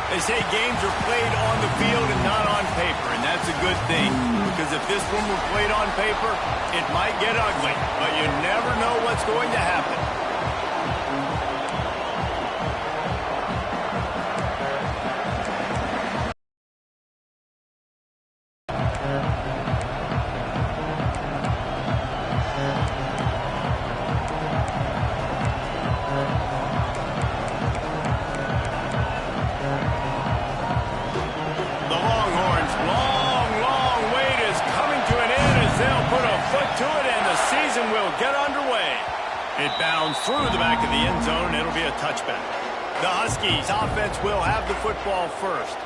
They say games are played on the field and not on paper, and that's a good thing. Because if this one were played on paper, it might get ugly. But you never know what's going to happen. It bounds through the back of the end zone, and it'll be a touchback. The Huskies offense will have the football first.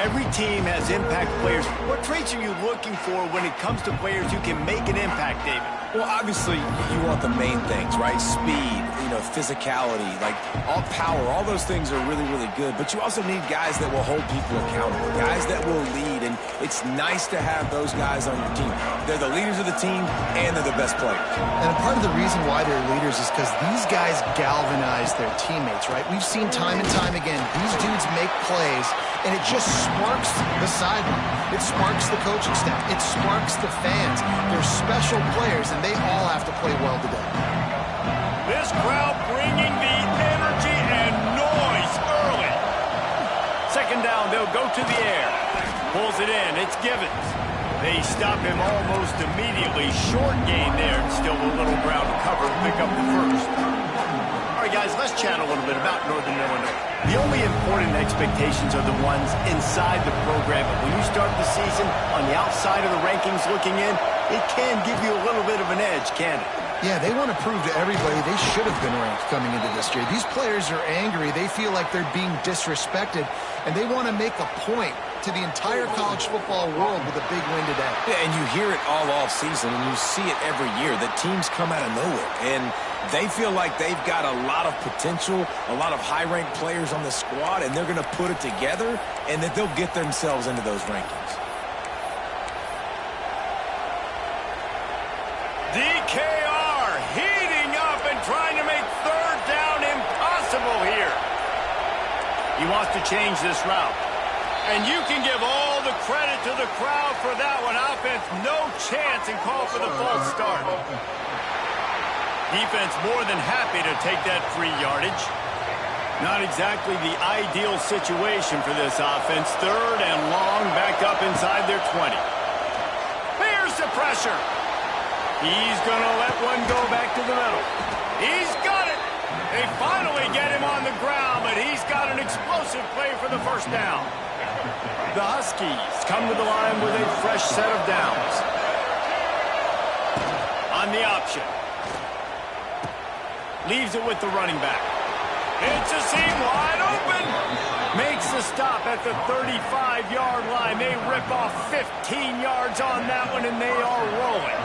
Every team has impact players. What traits are you looking for when it comes to players who can make an impact, David? Well, obviously, you want the main things, right? Speed, physicality, like all power, all those things are really, really good. But you also need guys that will hold people accountable, guys that will lead. And it's nice to have those guys on your team. They're the leaders of the team, and they're the best players. And part of the reason why they're leaders is because these guys galvanize their teammates, right? We've seen time and time again, these dudes make plays, and it just sparks the sideline. It sparks the coaching staff. It sparks the fans. They're special players, and they all have to play well today. This crowd bringing the energy and noise early. Second down, they'll go to the air. Pulls it in. It's Givens. They stop him almost immediately. Short gain there. Still a little ground to cover to pick up the first. All right, guys, let's chat a little bit about Northern Illinois. The only important expectations are the ones inside the program. But when you start the season on the outside of the rankings looking in, it can give you a little bit of an edge, can it? Yeah, they want to prove to everybody they should have been ranked coming into this year. These players are angry. They feel like they're being disrespected, and they want to make a point to the entire college football world with a big win today. Yeah, and you hear it all off season, and you see it every year that teams come out of nowhere, and they feel like they've got a lot of potential, a lot of high-ranked players on the squad, and they're going to put it together, and that they'll get themselves into those rankings. DKR heating up and trying to make third down impossible here. He wants to change this route. And you can give all the credit to the crowd for that one. Offense, no chance, and call for the false start. Defense more than happy to take that free yardage. Not exactly the ideal situation for this offense. Third and long, back up inside their 20. Here's the pressure. He's going to let one go back to the middle. He's got it. They finally get him on the ground, but he's got an explosive play for the first down. The Huskies come to the line with a fresh set of downs. On the option. Leaves it with the running back. It's a seam wide open. Makes the stop at the 35-yard line. They rip off 15 yards on that one, and they are rolling.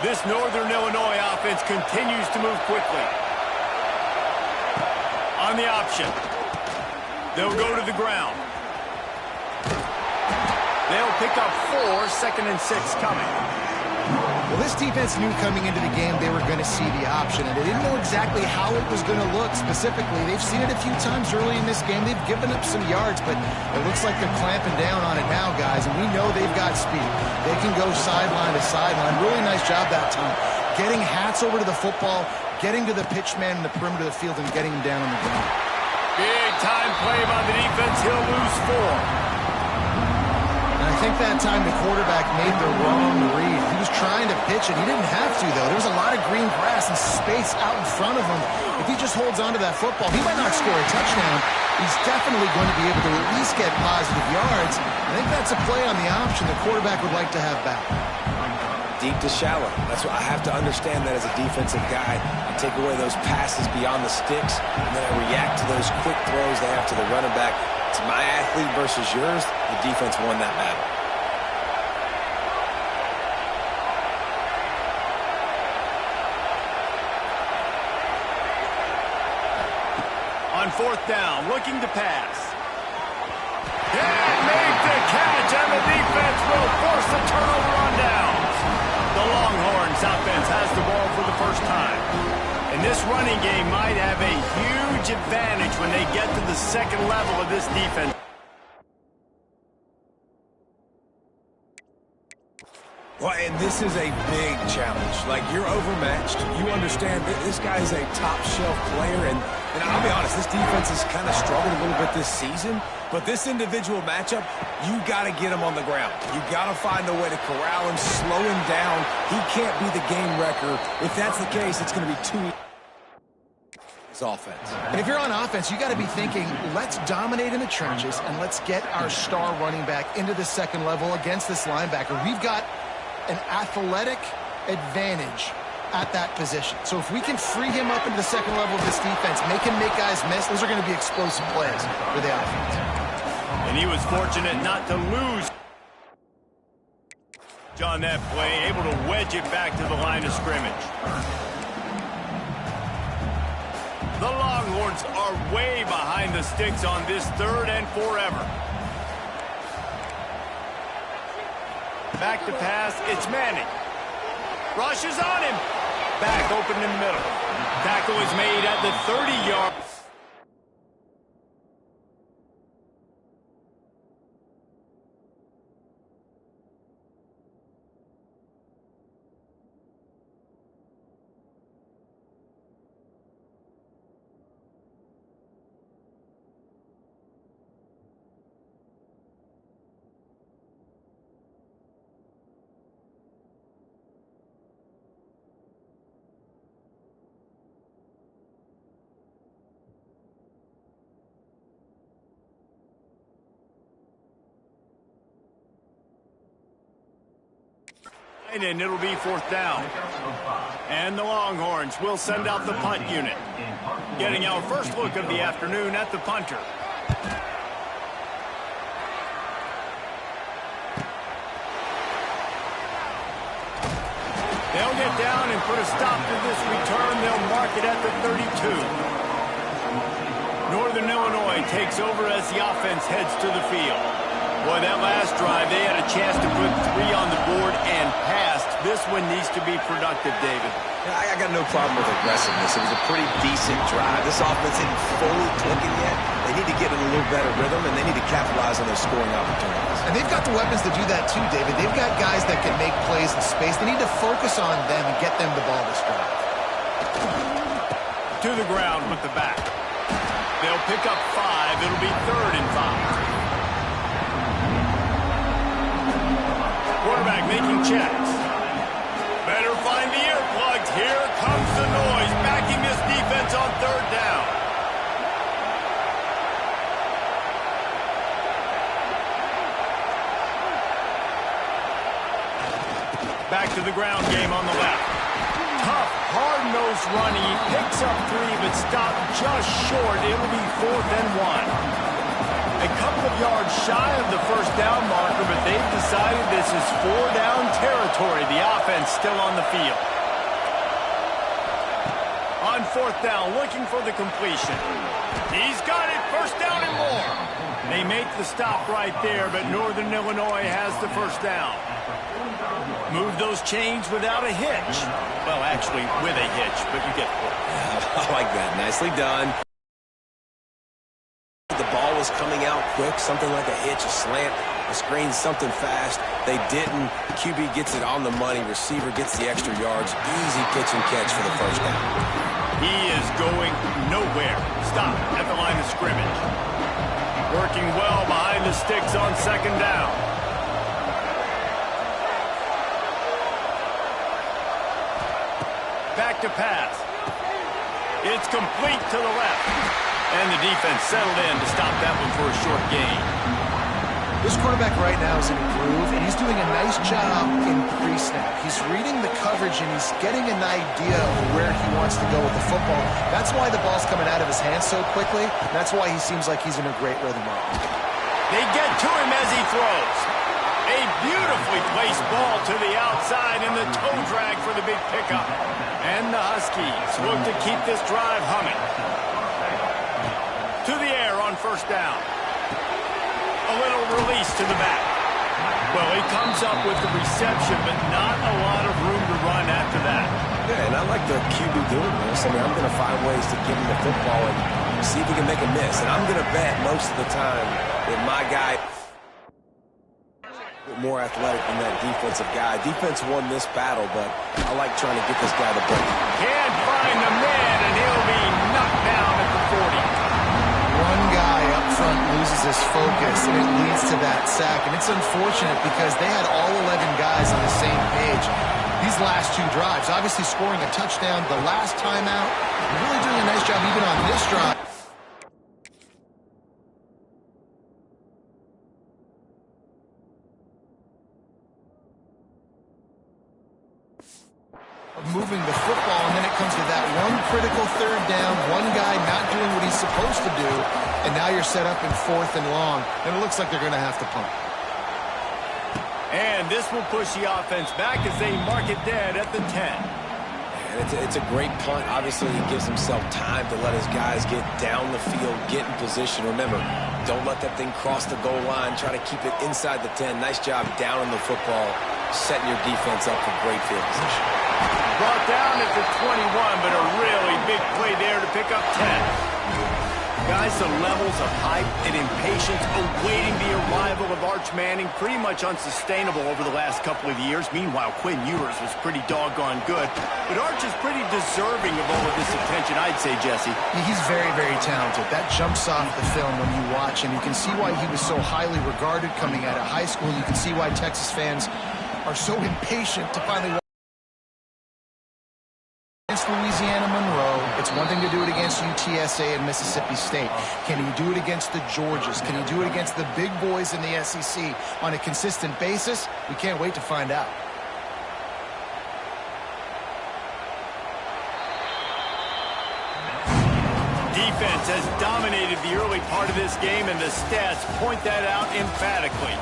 This Northern Illinois offense continues to move quickly. On the option. They'll go to the ground. They'll pick up 4, 2nd and 6 coming. Well, this defense knew coming into the game they were going to see the option, and they didn't know exactly how it was going to look specifically. They've seen it a few times early in this game. They've given up some yards, but it looks like they're clamping down on it now, guys, and we know they've got speed. They can go sideline to sideline. Really nice job that time. Getting hats over to the football, getting to the pitch man in the perimeter of the field, and getting him down on the ground. Big time play by the defense. He'll lose 4. I think that time the quarterback made the wrong read. He was trying to pitch it. He didn't have to, though. There was a lot of green grass and space out in front of him. If he just holds on to that football, he might not score a touchdown. He's definitely going to be able to at least get positive yards. I think that's a play on the option the quarterback would like to have back. Deep to shallow. That's what I have to understand that as a defensive guy. I take away those passes beyond the sticks, and then I react to those quick throws they have to the running back. It's my athlete versus yours. The defense won that battle. On 4th down, looking to pass. Can't make the catch, and the defense will force the turnover on downs. The Longhorns offense has the ball for the first time. And this running game might have a huge advantage when they get to the second level of this defense. Well, and this is a big challenge. Like, you're overmatched. You understand that this guy is a top-shelf player, and I'll be honest, this defense has kind of struggled a little bit this season, but this individual matchup, you got to get him on the ground. You got to find a way to corral him, slow him down. He can't be the game wrecker. If that's the case, it's going to be too easy. Offense. And if you're on offense, you got to be thinking, let's dominate in the trenches and let's get our star running back into the second level against this linebacker. We've got an athletic advantage at that position. So if we can free him up into the second level of this defense, make him make guys miss, those are going to be explosive plays for the offense. And he was fortunate not to lose on that play, able to wedge it back to the line of scrimmage. The Longhorns are way behind the sticks on this 3rd and forever. Back to pass, it's Manning. Rushes on him. Back open in the middle. Tackle is made at the 30-yard. And it'll be 4th down. And the Longhorns will send out the punt unit. Getting our first look of the afternoon at the punter. They'll get down and put a stop to this return. They'll mark it at the 32. Northern Illinois takes over as the offense heads to the field. Boy, that last drive, they had a chance to put 3 on the board and passed. This one needs to be productive, David. Yeah, I got no problem with aggressiveness. It was a pretty decent drive. This offense isn't fully clicking yet. They need to get in a little better rhythm, and they need to capitalize on those scoring opportunities. And they've got the weapons to do that too, David. They've got guys that can make plays in space. They need to focus on them and get them the ball this drive. To the ground with the back. They'll pick up 5. It'll be 3rd and 5. Quarterback making checks. Better find the earplugs. Here comes the noise, backing this defense on 3rd down. Back to the ground game on the left. Tough, hard-nosed running. He picks up 3, but stopped just short. It'll be 4th and 1. A couple of yards shy of the 1st down marker, but they've decided this is 4-down territory. The offense still on the field. On 4th down, looking for the completion. He's got it, 1st down and more. They make the stop right there, but Northern Illinois has the 1st down. Move those chains without a hitch. Well, actually, with a hitch, but you get the point. I like that. Nicely done. The ball was coming out quick, something like a hitch, a slant, a screen, something fast. They didn't. QB gets it on the money. Receiver gets the extra yards. Easy pitch and catch for the 1st down. He is going nowhere. Stop at the line of scrimmage. Working well behind the sticks on 2nd down. Back to pass. It's complete to the left. And the defense settled in to stop that one for a short gain. This quarterback right now is in a groove, and he's doing a nice job in pre-snap. He's reading the coverage, and he's getting an idea of where he wants to go with the football. That's why the ball's coming out of his hands so quickly. That's why he seems like he's in a great rhythm right now. They get to him as he throws. A beautifully placed ball to the outside, and the toe drag for the big pickup. And the Huskies look to keep this drive humming. To the air on 1st down. A little release to the back. Well, he comes up with the reception, but not a lot of room to run after that. Yeah, and I like the QB doing this. I mean, I'm going to find ways to give him the football and see if he can make a miss. And I'm going to bet most of the time that my guy more athletic than that defensive guy. Defense won this battle, but I like trying to get this guy to break. Can't find the man, and he'll be knocked down at the 40. One guy up front loses his focus, and it leads to that sack. And it's unfortunate because they had all 11 guys on the same page. These last two drives, obviously scoring a touchdown, the last timeout, really doing a nice job even on this drive. Moving the football, and then it comes to that one critical third down, one guy not doing what he's supposed to do, and now you're set up in 4th and long, and it looks like they're going to have to punt. And this will push the offense back as they mark it dead at the 10. And it's a great punt. Obviously, he gives himself time to let his guys get down the field, get in position. Remember, don't let that thing cross the goal line. Try to keep it inside the 10. Nice job down in the football, setting your defense up for great field position. Brought down at the 21, but a really big play there to pick up 10. Guys, the levels of hype and impatience awaiting the arrival of Arch Manning pretty much unsustainable over the last couple of years. Meanwhile, Quinn Ewers was pretty doggone good. But Arch is pretty deserving of all of this attention, I'd say, Jesse. He's very, very talented. That jumps off the film when you watch him. You can see why he was so highly regarded coming out of high school. You can see why Texas fans are so impatient to finally watch against Louisiana Monroe. It's one thing to do it against UTSA and Mississippi State. Can he do it against the Georgias? Can he do it against the big boys in the SEC on a consistent basis? We can't wait to find out. Defense has dominated the early part of this game, and the stats point that out emphatically.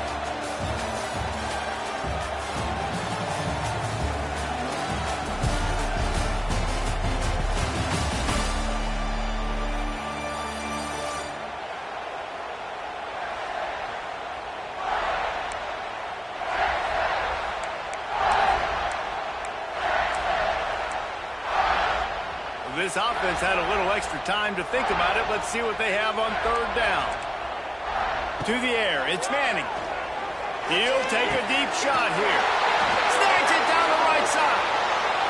This offense had a little extra time to think about it. Let's see what they have on 3rd down. To the air, it's Manning. He'll take a deep shot here. Snags it down the right side.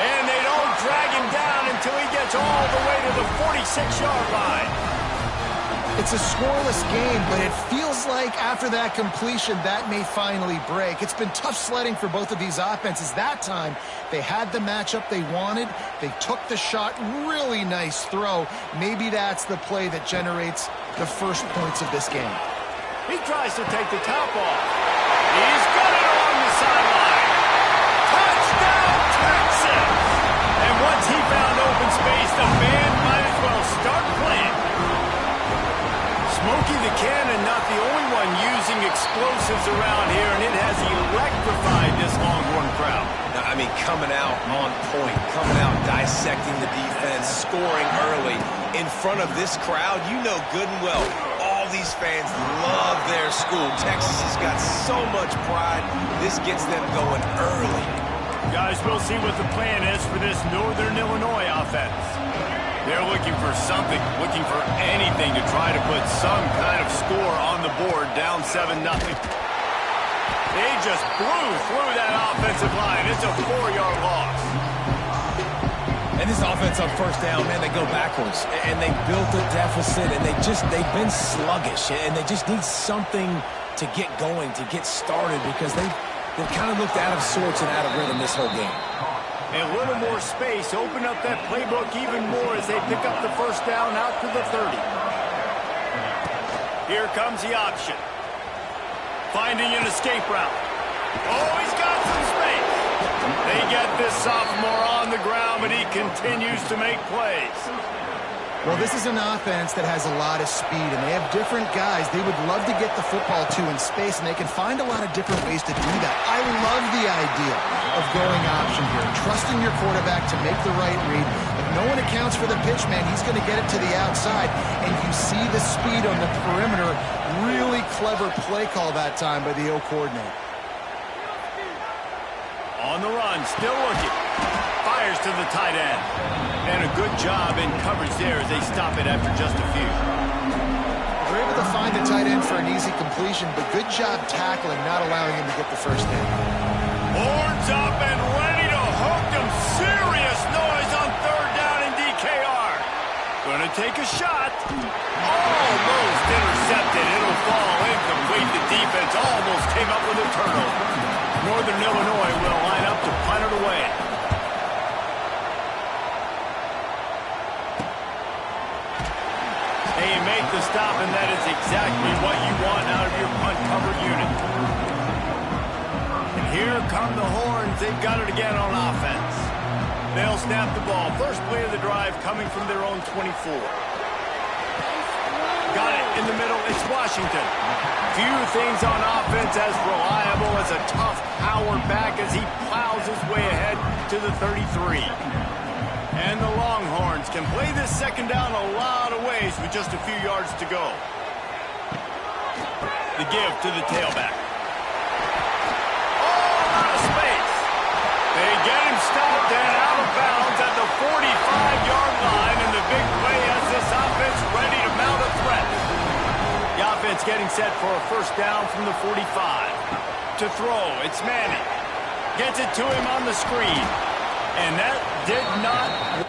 And they don't drag him down until he gets all the way to the 46-yard line. It's a scoreless game, but it feels like after that completion, that may finally break. It's been tough sledding for both of these offenses. That time, they had the matchup they wanted. They took the shot. Really nice throw. Maybe that's the play that generates the first points of this game. He tries to take the top off. He's got it along the sideline. Touchdown, Texas! And once he found open space, the band might as well start playing. Smokey the Cannon, not the only one using explosives around here, and it has electrified this Longhorn crowd. I mean, coming out on point, coming out dissecting the defense, scoring early in front of this crowd. You know good and well, all these fans love their school. Texas has got so much pride. This gets them going early. Guys, we'll see what the plan is for this Northern Illinois offense. They're looking for something, looking for anything to try to put some kind of score on the board, down 7-0. They just blew through that offensive line. It's a 4-yard loss. And this offense on 1st down, man, they go backwards. And they built a deficit, and they've been sluggish. And they just need something to get going, to get started, because they've kind of looked out of sorts and out of rhythm this whole game. A little more space, open up that playbook even more as they pick up the 1st down out to the 30. Here comes the option. Finding an escape route. Oh, he's got some space. They get this sophomore on the ground, but he continues to make plays. Well, this is an offense that has a lot of speed, and they have different guys they would love to get the football to in space, and they can find a lot of different ways to do that. I love the idea of going option here, trusting your quarterback to make the right read. If no one accounts for the pitch, man, he's going to get it to the outside, and you see the speed on the perimeter. Really clever play call that time by the O coordinator. On the run, still looking. Fires to the tight end. And a good job in coverage there as they stop it after just a few. They're able to find the tight end for an easy completion, but good job tackling, not allowing him to get the first down. Horns up and ready to hook them. Serious noise on third down in DKR. Gonna take a shot. Almost intercepted. It'll fall incomplete. The defense almost came up with a turnover. Northern Illinois will line up to punt it away. They make the stop, and that is exactly what you want out of your punt cover unit. And here come the Horns. They've got it again on offense. They'll snap the ball. First play of the drive coming from their own 24. Got it in the middle. It's Washington. Few things on offense as reliable as a tough power back as he plows his way ahead to the 33. And the Longhorns can play this second down a lot of ways with just a few yards to go. The give to the tailback. Oh, out of space. They get him stopped and out of bounds at the 45-yard line, and the big play has this offense ready to mount a threat. The offense getting set for a first down from the 45. To throw, it's Manning. Gets it to him on the screen. And that did not...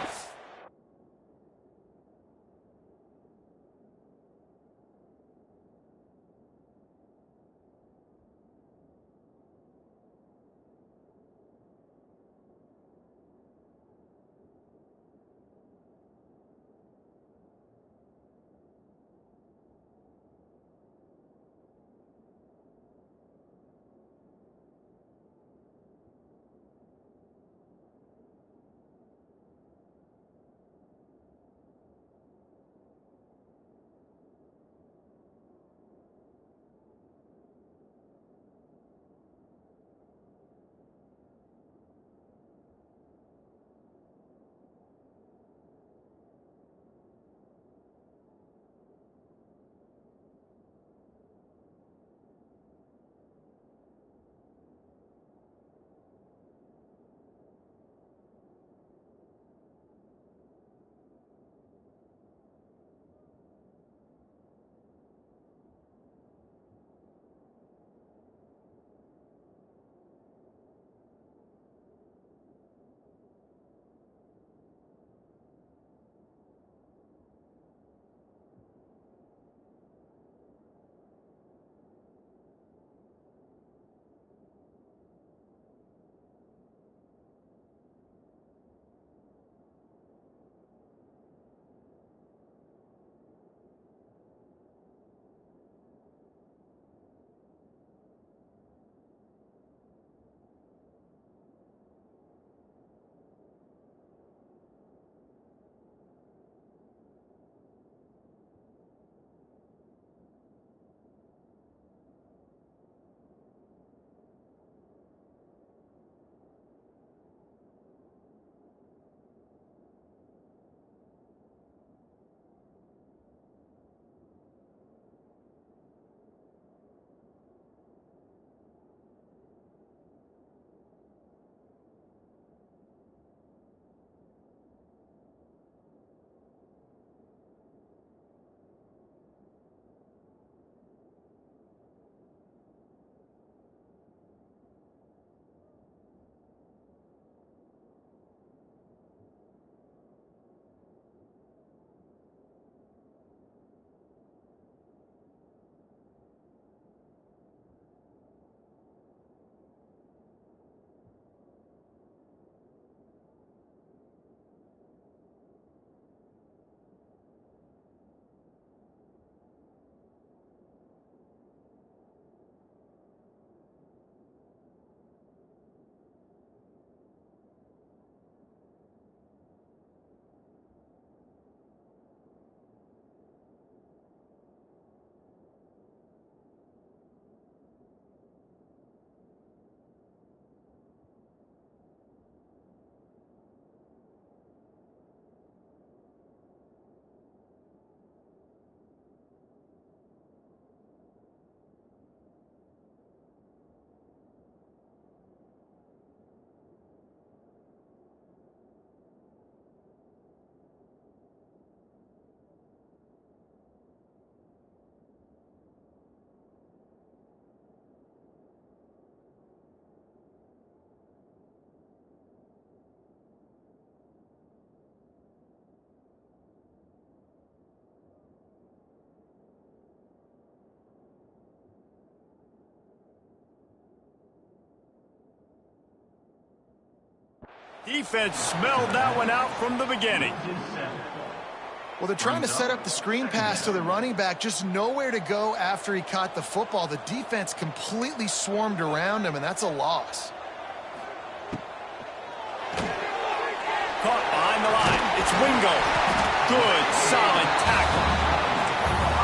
Defense smelled that one out from the beginning. Well, they're trying to set up the screen pass to the running back, just nowhere to go after he caught the football. The defense completely swarmed around him, and that's a loss. Caught behind the line. It's Wingo. Good, solid tackle.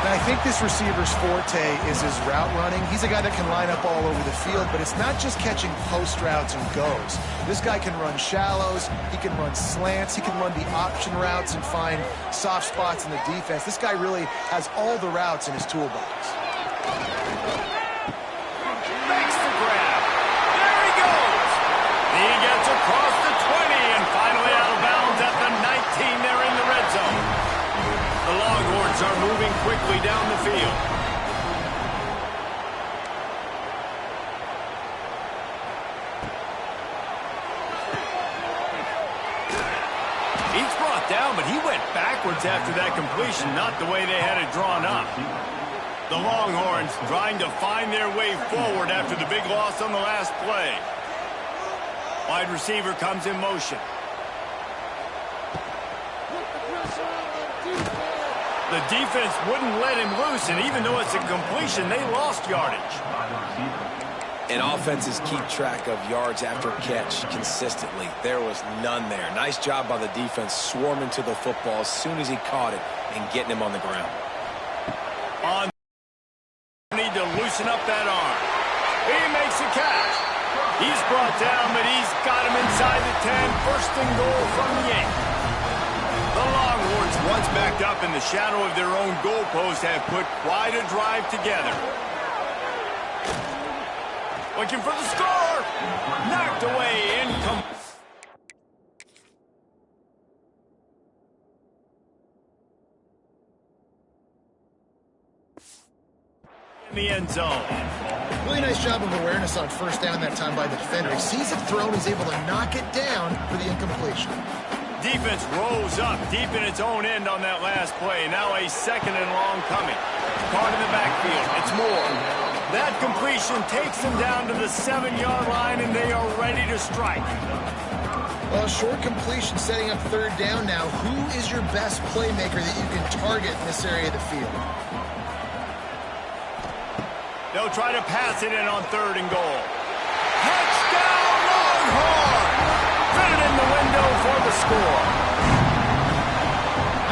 And I think this receiver's forte is his route running. He's a guy that can line up all over the field, but it's not just catching post routes and goes. This guy can run shallows, he can run slants, he can run the option routes and find soft spots in the defense. This guy really has all the routes in his toolbox. Makes the grab. There he goes. He gets across the 20 and finally out of bounds at the 19. They're in the red zone. The Longhorns are moving quickly down the field. He's brought down, but he went backwards after that completion, not the way they had it drawn up. The Longhorns trying to find their way forward after the big loss on the last play. Wide receiver comes in motion. The defense wouldn't let him loose, and even though it's a completion, they lost yardage. And offenses keep track of yards after catch consistently. There was none there. Nice job by the defense swarming to the football as soon as he caught it and getting him on the ground. Need to loosen up that arm. He makes a catch. He's brought down, but he's got him inside the 10. First and goal from the 8. The Longhorns, once backed up in the shadow of their own goalpost, have put quite a drive together. Looking for the score. Knocked away. Incomplete. In the end zone. Really nice job of awareness on first down that time by the defender. He sees it thrown, he's able to knock it down for the incompletion. Defense rose up deep in its own end on that last play. Now a second and long coming. Caught in the backfield. It's Moore. That completion takes them down to the 7-yard line, and they are ready to strike. Well, short completion setting up third down now. Who is your best playmaker that you can target in this area of the field? They'll try to pass it in on third and goal. Touchdown, Longhorn! Fit in the window for the score.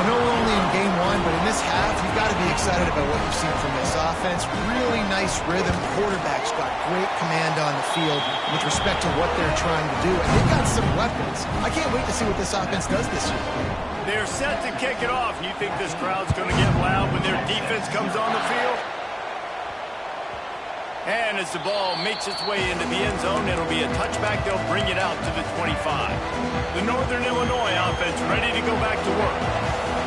I know we're only in game one, but in this half, you've got to be excited about what you've seen from this offense. Really nice rhythm. Quarterback's got great command on the field with respect to what they're trying to do. And they've got some weapons. I can't wait to see what this offense does this year. They're set to kick it off. You think this crowd's going to get loud when their defense comes on the field? And as the ball makes its way into the end zone, it'll be a touchback. They'll bring it out to the 25. The Northern Illinois offense ready to go back to work.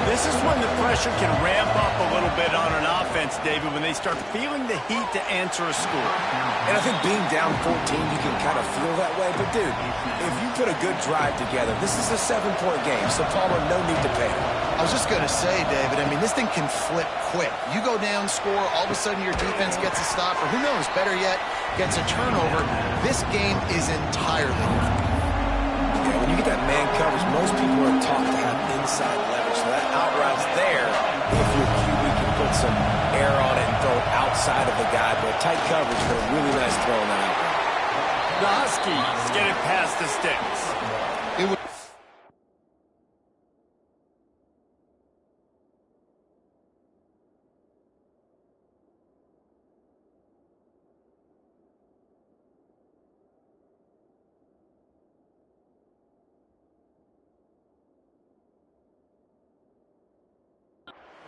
This is when the pressure can ramp up a little bit on an offense, David, when they start feeling the heat to answer a score. And I think being down 14, you can kind of feel that way. But, dude, if you put a good drive together, this is a 7-point game, so Palmer, no need to panic. I was just going to say, David, I mean, this thing can flip quick. You go down, score, all of a sudden your defense gets a stop, or who knows, better yet, gets a turnover. This game is entirely different. Yeah, when you get that man coverage, most people are taught to have inside leverage. So that out route's there. If your QB can put some air on it and throw it outside of the guy, but tight coverage, but a really nice throw on that out route. The Huskies get it past the sticks.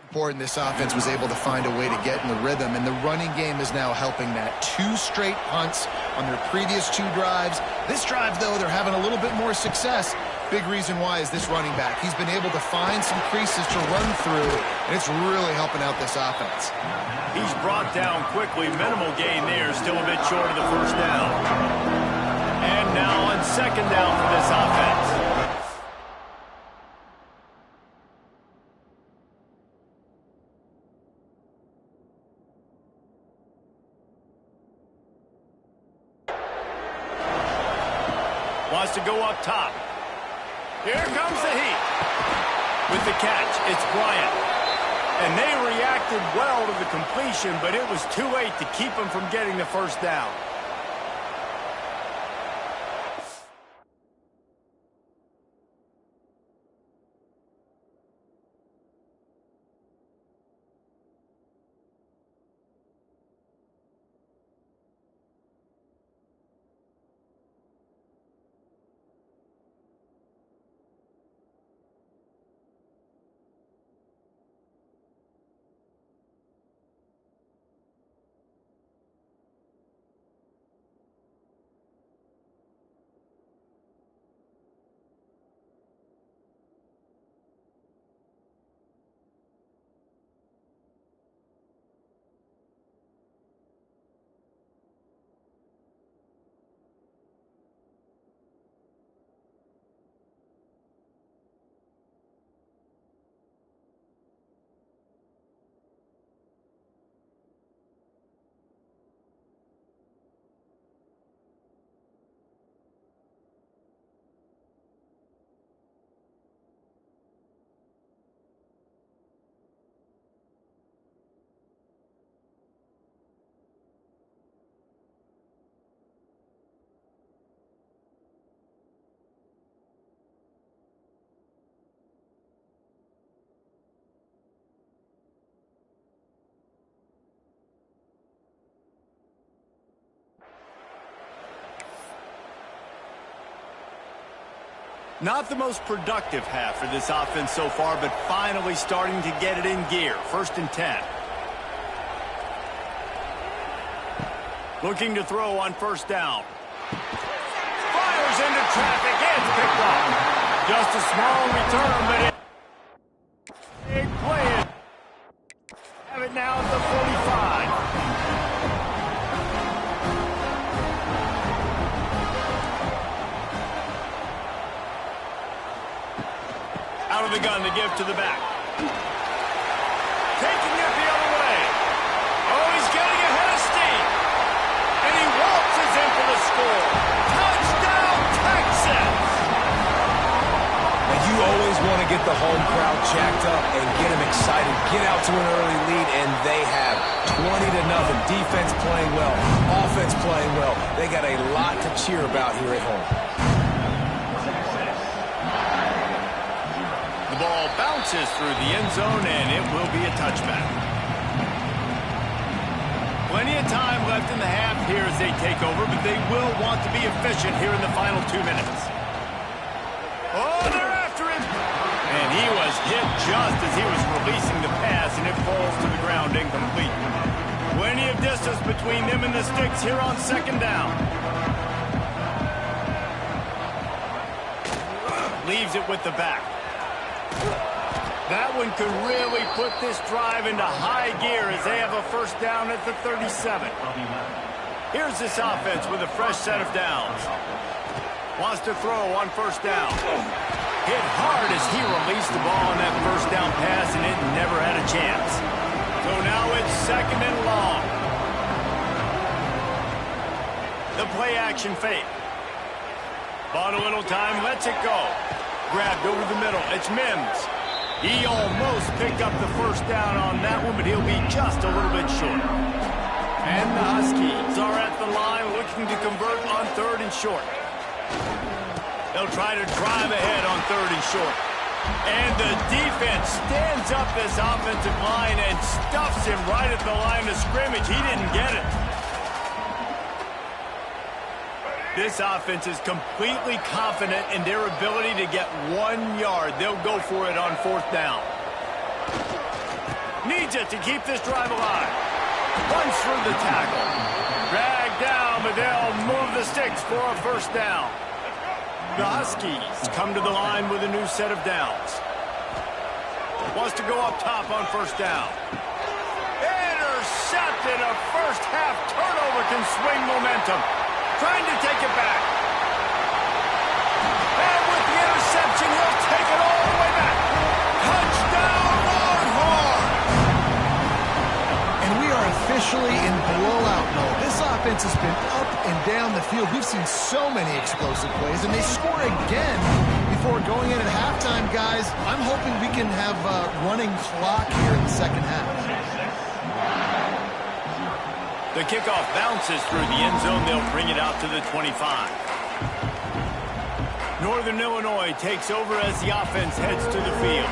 Important this offense was able to find a way to get in the rhythm, and the running game is now helping that. 2 straight punts on their previous 2 drives. This drive, though, they're having a little bit more success. Big reason why is this running back. He's been able to find some creases to run through, and it's really helping out this offense. He's brought down quickly. Minimal gain there, still a bit short of the first down. And now on second down for this offense. Wants to go up top. Here comes the heat. With the catch, it's Bryant. And they reacted well to the completion, but it was too late to keep them from getting the first down. Not the most productive half for this offense so far, but finally starting to get it in gear. 1st and 10. Looking to throw on 1st down. Fires into traffic. It's picked off. Just a small return, but it... Big play. Have it now at the 45. Out of the gun to give to the back. Taking it the other way. Oh, he's getting ahead of steam. And he waltzes in for the score. Touchdown, Texas! And you always want to get the home crowd jacked up and get them excited. Get out to an early lead, and they have 20-0. Defense playing well. Offense playing well. They got a lot to cheer about here at home. The ball bounces through the end zone, and it will be a touchback. Plenty of time left in the half here as they take over, but they will want to be efficient here in the final 2 minutes. Oh, they're after him! And he was hit just as he was releasing the pass, and it falls to the ground incomplete. Plenty of distance between them and the sticks here on 2nd down. Leaves it with the back. That one could really put this drive into high gear as they have a 1st down at the 37. Here's this offense with a fresh set of downs. Wants to throw on 1st down. Hit hard as he released the ball on that 1st down pass, and it never had a chance. So now it's 2nd and long. The play action fake. Bought a little time, lets it go. Grabbed over the middle. It's Mims. He almost picked up the 1st down on that one, but he'll be just a little bit short. And the Huskies are at the line looking to convert on 3rd and short. They'll try to drive ahead on 3rd and short. And the defense stands up this offensive line and stuffs him right at the line of scrimmage. He didn't get it. This offense is completely confident in their ability to get 1 yard. They'll go for it on 4th down. Needs it to keep this drive alive. Runs through the tackle. Dragged down, but they'll move the sticks for a 1st down. The Huskies come to the line with a new set of downs. Wants to go up top on 1st down. Intercepted. A 1st half turnover can swing momentum. Trying to take it back. And with the interception, he'll take it all the way back. Touchdown, Longhorns! And we are officially in blowout mode. This offense has been up and down the field. We've seen so many explosive plays, and they score again before going in at halftime, guys. I'm hoping we can have a running clock here in the second half. The kickoff bounces through the end zone. They'll bring it out to the 25. Northern Illinois takes over as the offense heads to the field.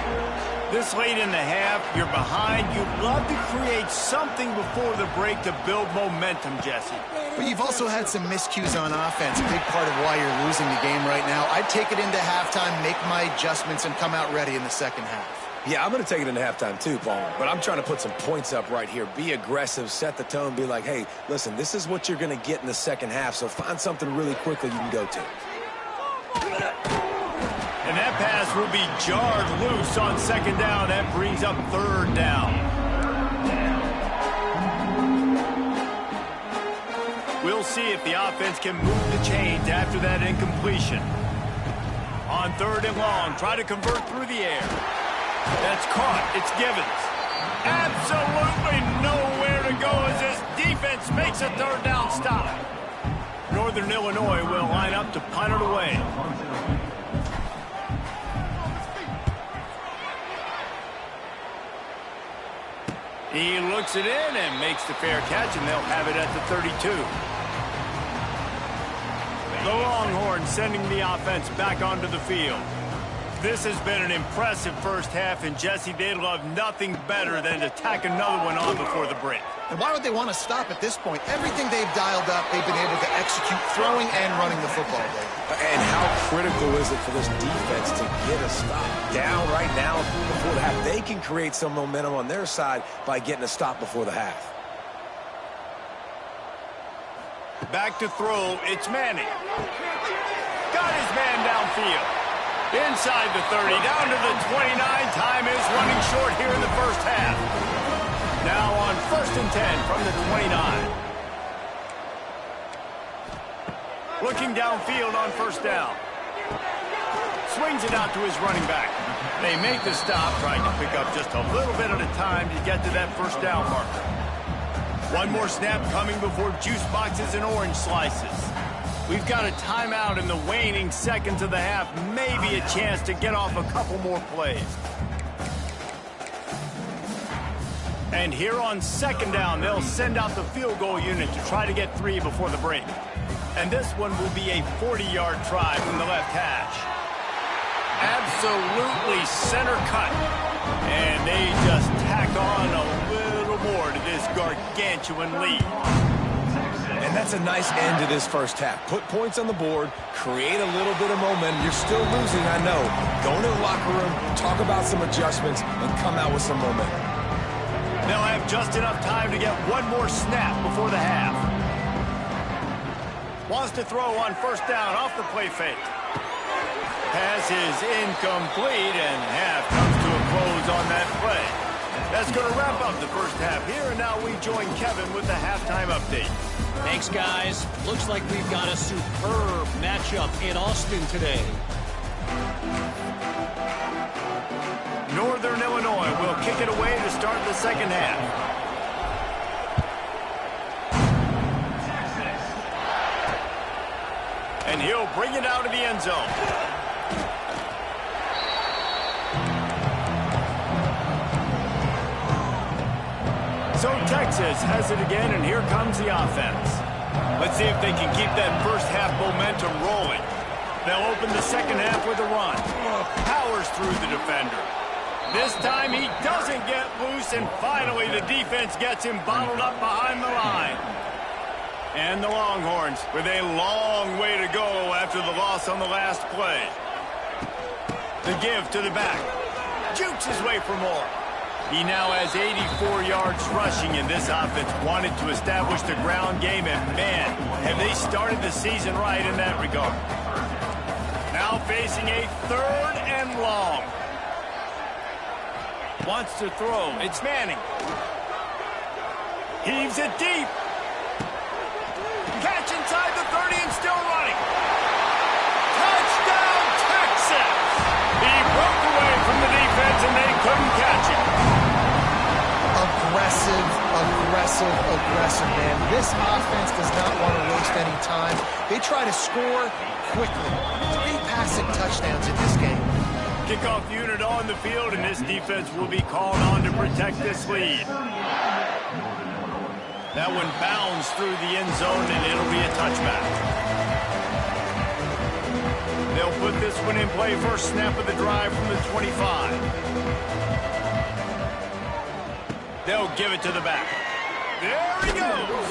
This late in the half, you're behind. You'd love to create something before the break to build momentum, Jesse. But you've also had some miscues on offense, a big part of why you're losing the game right now. I'd take it into halftime, make my adjustments, and come out ready in the second half. Yeah, I'm going to take it into halftime too, Paul. But I'm trying to put some points up right here. Be aggressive, set the tone, be like, hey, listen, this is what you're going to get in the second half, so find something really quickly you can go to. And that pass will be jarred loose on second down. That brings up third down. We'll see if the offense can move the chains after that incompletion. On third and long, try to convert through the air. That's caught. It's Givens. Absolutely nowhere to go as this defense makes a third down stop. Northern Illinois will line up to punt it away. He looks it in and makes the fair catch, and they'll have it at the 32. The Longhorns sending the offense back onto the field. This has been an impressive first half, and Jesse, they'd love nothing better than to tack another one on before the break. And why would they want to stop at this point? Everything they've dialed up, they've been able to execute throwing and running the football. And how critical is it for this defense to get a stop? Down right now before the half. They can create some momentum on their side by getting a stop before the half. Back to throw, it's Manning. Got his man downfield. Inside the 30, down to the 29. Time is running short here in the first half. Now on 1st and 10 from the 29. Looking downfield on first down. Swings it out to his running back. They make the stop, trying to pick up just a little bit at a time to get to that first down marker. One more snap coming before juice boxes and orange slices. We've got a timeout in the waning seconds of the half. Maybe a chance to get off a couple more plays. And here on second down, they'll send out the field goal unit to try to get 3 before the break. And this one will be a 40-yard try from the left hash. Absolutely center cut. And they just tack on a little more to this gargantuan lead. And that's a nice end to this first half. Put points on the board, create a little bit of momentum. You're still losing, I know. Go into the locker room, talk about some adjustments, and come out with some momentum. They'll have just enough time to get one more snap before the half. Wants to throw on first down off the play fake. Pass is incomplete, and half comes to a close on that play. That's going to wrap up the first half here, and now we join Kevin with the halftime update. Thanks, guys. Looks like we've got a superb matchup in Austin today. Northern Illinois will kick it away to start the second half. And he'll bring it out of the end zone. So Texas has it again, and here comes the offense. Let's see if they can keep that first half momentum rolling. They'll open the second half with a run. Powers through the defender. This time he doesn't get loose, and finally the defense gets him bottled up behind the line. And the Longhorns with a long way to go after the loss on the last play. The give to the back. Jukes his way for more. He now has 84 yards rushing, and this offense wanted to establish the ground game, and man, have they started the season right in that regard. Now facing a 3rd and long. Wants to throw. It's Manning. Heaves it deep. Catch inside the 30 and still running. Touchdown, Texas! He broke away from the defense, and they couldn't catch him. aggressive, man. This offense does not want to waste any time. They try to score quickly. 3 passing touchdowns in this game. Kickoff unit on the field, and this defense will be called on to protect this lead. That one bounds through the end zone, and it'll be a touchback. They'll put this one in play first snap of the drive from the 25. They'll give it to the back. There he goes.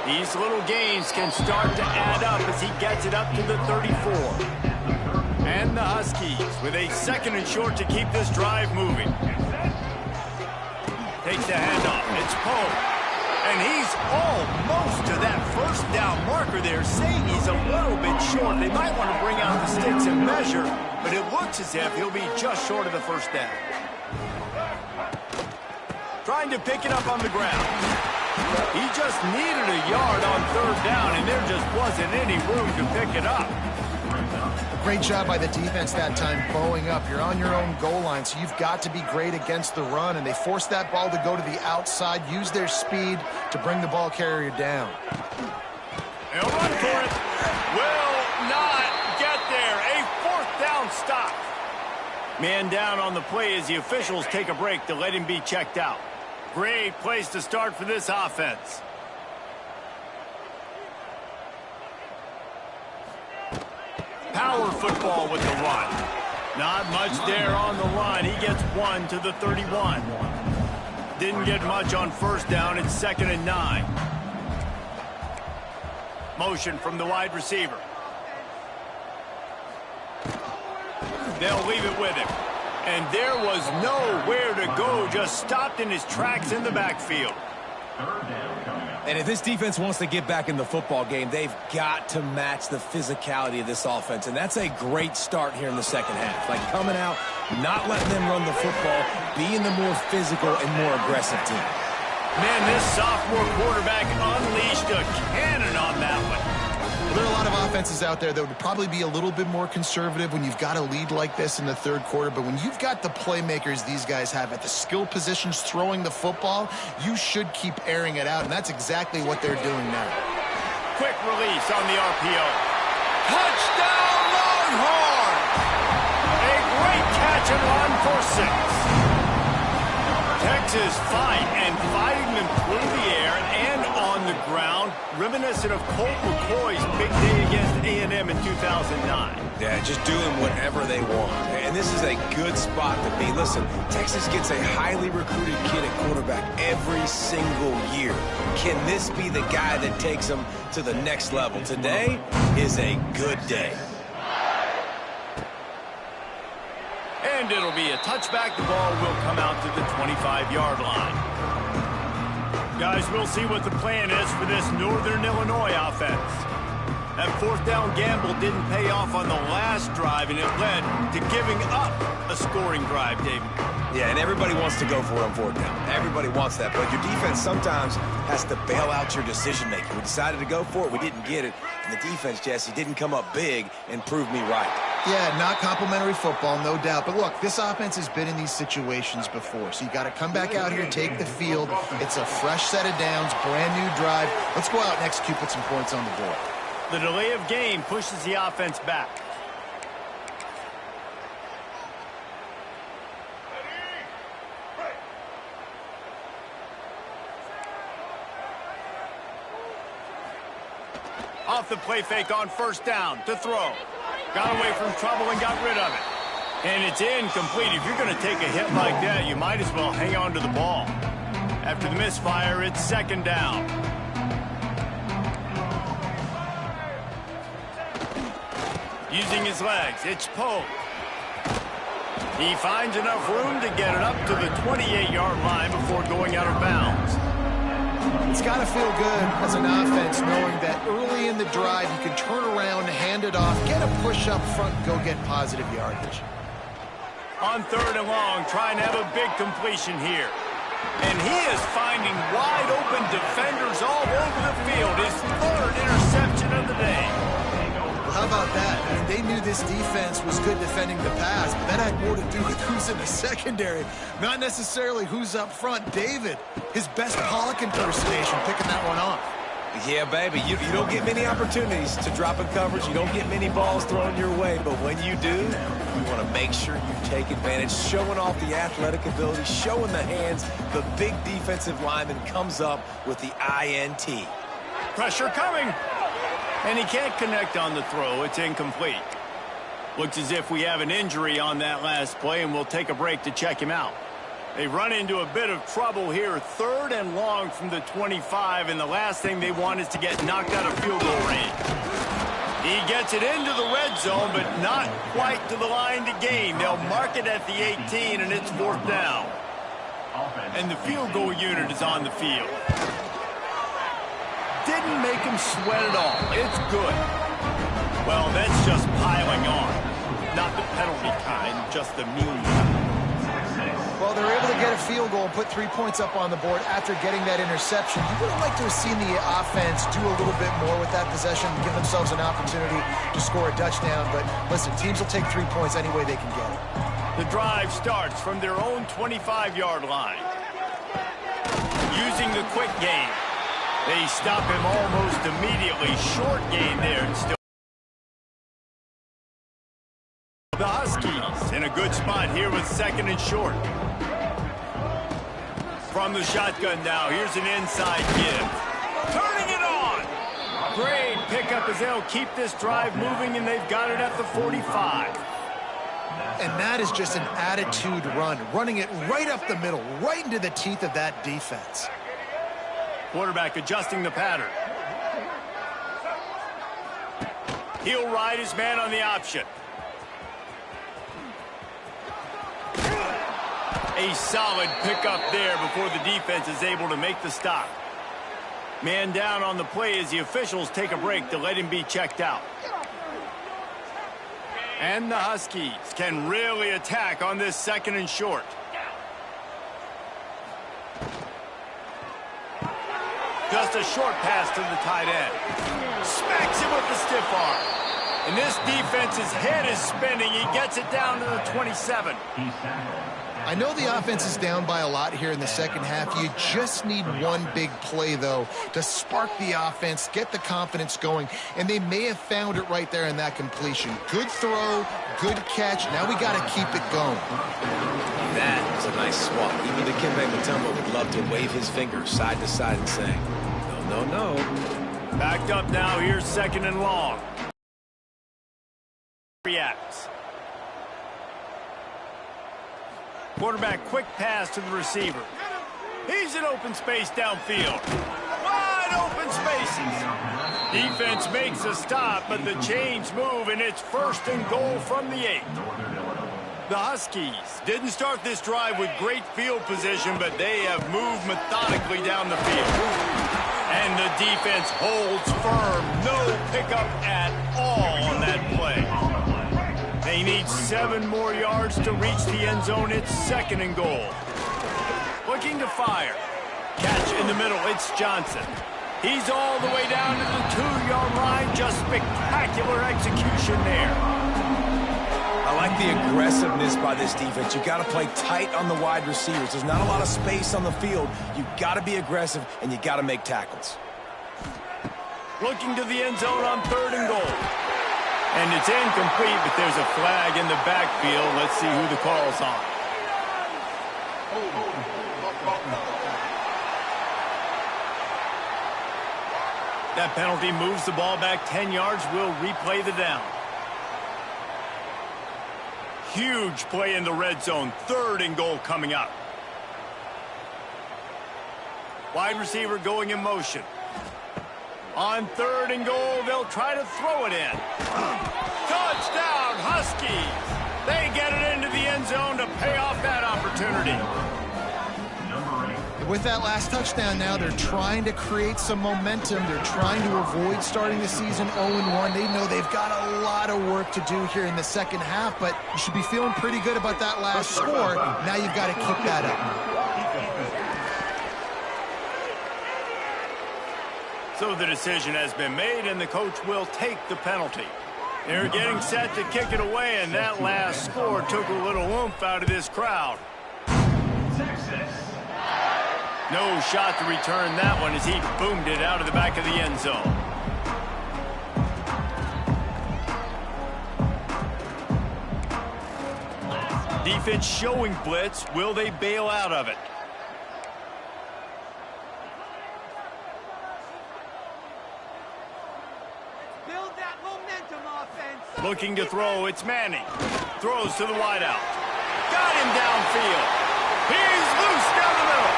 These little gains can start to add up as he gets it up to the 34. And the Huskies with a 2nd and short to keep this drive moving. Takes the handoff. It's Poe. And he's almost to that first down marker there, saying he's a little bit short. They might want to bring out the sticks and measure, but it looks as if he'll be just short of the first down. Trying to pick it up on the ground. He just needed a yard on 3rd down, and there just wasn't any room to pick it up. Great job by the defense that time, bowing up. You're on your own goal line, so you've got to be great against the run, and they forced that ball to go to the outside, use their speed to bring the ball carrier down. They'll run for it. Will not get there. A 4th down stop. Man down on the play as the officials take a break to let him be checked out. Great place to start for this offense. Power football with the run. Not much there on the line. He gets 1 to the 31. Didn't get much on 1st down. It's 2nd and 9. Motion from the wide receiver. They'll leave it with him. And there was nowhere to go. Just stopped in his tracks in the backfield. And if this defense wants to get back in the football game, they've got to match the physicality of this offense. And that's a great start here in the 2nd half. Like coming out, not letting them run the football, being the more physical and more aggressive team. Man, this sophomore quarterback unleashed a cannon on that one. Well, there are a lot of offenses out there that would probably be a little bit more conservative when you've got a lead like this in the 3rd quarter. But when you've got the playmakers these guys have at the skill positions throwing the football, you should keep airing it out. And that's exactly what they're doing now. Quick release on the RPO. Touchdown, Longhorns! A great catch and run for 6. Texas fighting them through the air and on the ground, reminiscent of Colt McCoy's big day against A&M in 2009. Yeah, just doing whatever they want. And this is a good spot to be. Listen, Texas gets a highly recruited kid at quarterback every single year. Can this be the guy that takes them to the next level? Today is a good day. And it'll be a touchback. The ball will come out to the 25-yard line. Guys, we'll see what the plan is for this Northern Illinois offense. That 4th down gamble didn't pay off on the last drive, and it led to giving up a scoring drive, David. Yeah, and everybody wants to go for it on 4th down. Everybody wants that, but your defense sometimes has to bail out your decision-making. We decided to go for it. We didn't get it. And the defense, Jesse, didn't come up big and prove me right. Yeah, not complimentary football, no doubt. But look, this offense has been in these situations before. So you got to come back out here, take the field. It's a fresh set of downs, brand new drive. Let's go out and execute, put some points on the board. The delay of game pushes the offense back. Off the play fake on 1st down to throw. Got away from trouble and got rid of it. And it's incomplete. If you're going to take a hit like that, you might as well hang on to the ball. After the misfire, it's 2nd down. Using his legs, it's Poe. He finds enough room to get it up to the 28-yard line before going out of bounds. It's got to feel good as an offense knowing that early in the drive you can turn around, hand it off, get a push up front, and go get positive yardage. On 3rd and long, trying to have a big completion here. And he is finding wide open defenders all over the field. His 3rd interception of the day. How about that? I mean, they knew this this defense was good defending the pass, but that had more to do with who's in the secondary, not necessarily who's up front. David, his best Pollock impersonation, picking that one off. Yeah, baby, you don't get many opportunities to drop in coverage. You don't get many balls thrown your way, but when you do, you want to make sure you take advantage, showing off the athletic ability, showing the hands. The big defensive lineman comes up with the INT. Pressure coming. And he can't connect on the throw. It's incomplete. Looks as if we have an injury on that last play, and we'll take a break to check him out. They run into a bit of trouble here, 3rd and long from the 25, and the last thing they want is to get knocked out of field goal range. He gets it into the red zone, but not quite to the line to gain. They'll mark it at the 18, and it's 4th down. And the field goal unit is on the field. Didn't make him sweat at all. It's good. Well, that's just piling on. Not the penalty kind, just the mean kind. Well, they're able to get a field goal and put 3 points up on the board after getting that interception. You would have liked to have seen the offense do a little bit more with that possession, give themselves an opportunity to score a touchdown. But listen, teams will take 3 points any way they can get it. The drive starts from their own 25-yard line. Using the quick game. They stop him almost immediately. Short gain there. And still the Huskies in a good spot here with 2nd and short. From the shotgun now, here's an inside give. Turning it on. Great pickup as they'll keep this drive moving, and they've got it at the 45. And that is just an attitude run, running it right up the middle, right into the teeth of that defense. Quarterback adjusting the pattern. He'll ride his man on the option. A solid pickup there before the defense is able to make the stop. Man down on the play as the officials take a break to let him be checked out. And the Huskies can really attack on this 2nd and short. Just a short pass to the tight end. Smacks him with the stiff arm. And this defense's head is spinning. He gets it down to the 27. I know the offense is down by a lot here in the second half. You just need one big play, though, to spark the offense, get the confidence going, and they may have found it right there in that completion. Good throw, good catch. Now we got to keep it going. That was a nice swat. Even Dikembe Mutombo would love to wave his fingers side to side and say, no, no, no. Backed up now. Here's 2nd and long. Reacts. Quarterback quick pass to the receiver. He's in open space downfield. Wide open spaces. Defense makes a stop, but the chains move, and it's 1st and goal from the 8. The Huskies didn't start this drive with great field position, but they have moved methodically down the field. And the defense holds firm. No pickup at all on that play. They need 7 more yards to reach the end zone. It's 2nd and goal. Looking to fire. Catch in the middle. It's Johnson. He's all the way down to the 2-yard line. Just spectacular execution there. I like the aggressiveness by this defense. You got to play tight on the wide receivers. There's not a lot of space on the field. You got to be aggressive, and you got to make tackles. Looking to the end zone on 3rd and goal. And it's incomplete, but there's a flag in the backfield. Let's see who the call's on. That penalty moves the ball back 10 yards. We'll replay the down. Huge play in the red zone. 3rd and goal coming up. Wide receiver going in motion. On 3rd and goal, they'll try to throw it in. Touchdown, Huskies! They get it into the end zone to pay off that opportunity. With that last touchdown now, they're trying to create some momentum. They're trying to avoid starting the season 0-1. They know they've got a lot of work to do here in the second half, but you should be feeling pretty good about that last score. Now you've got to keep that up. So the decision has been made, and the coach will take the penalty. They're getting set to kick it away, and that last score took a little oomph out of this crowd. No shot to return that one as he boomed it out of the back of the end zone. Defense showing blitz. Will they bail out of it? Build that momentum offense. Looking to throw, it's Manning. Throws to the wideout. Got him downfield. He's loose down the middle.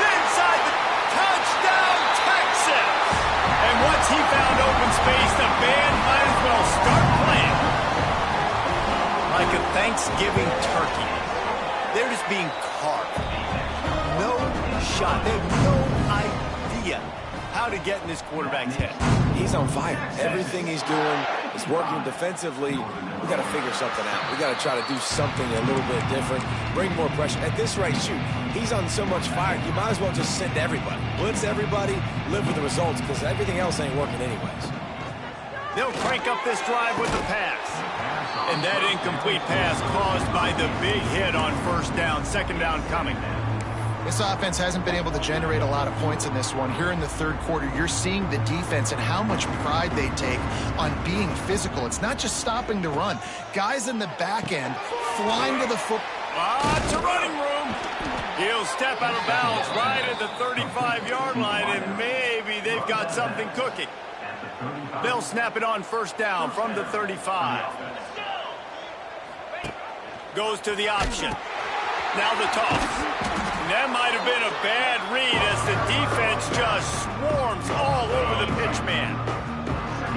Inside the touchdown, Texas. And once he found open space, the band might as well start playing. Like a Thanksgiving turkey. They're just being carved. No shot. They have no idea how to get in this quarterback's head. He's on fire. Everything he's doing is working defensively. We got to figure something out. We got to try to do something a little bit different. Bring more pressure. At this rate, shoot, he's on so much fire, you might as well just send everybody. Blitz everybody, live with the results, because everything else ain't working anyways. They'll crank up this drive with the pass. And that incomplete pass caused by the big hit on first down. Second down coming. This offense hasn't been able to generate a lot of points in this one. Here in the third quarter, you're seeing the defense and how much pride they take on being physical. It's not just stopping the run. Guys in the back end flying to the foot. Lots of running room. He'll step out of bounds right at the 35-yard line, and maybe they've got something cooking. They'll snap it on first down from the 35. Goes to the option. Now the toss. That might have been a bad read as the defense just swarms all over the pitch man.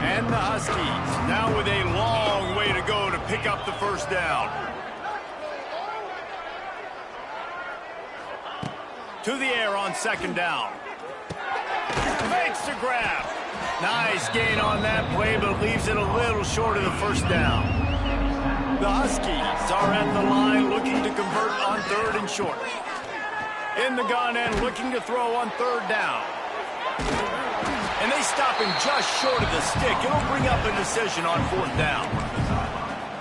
And the Huskies now with a long way to go to pick up the first down. To the air on second down. Fakes to grab. Nice gain on that play, but leaves it a little short of the first down. The Huskies are at the line looking to convert on third and short. In the gun and looking to throw on third down. And they stop him just short of the stick. It'll bring up a decision on fourth down.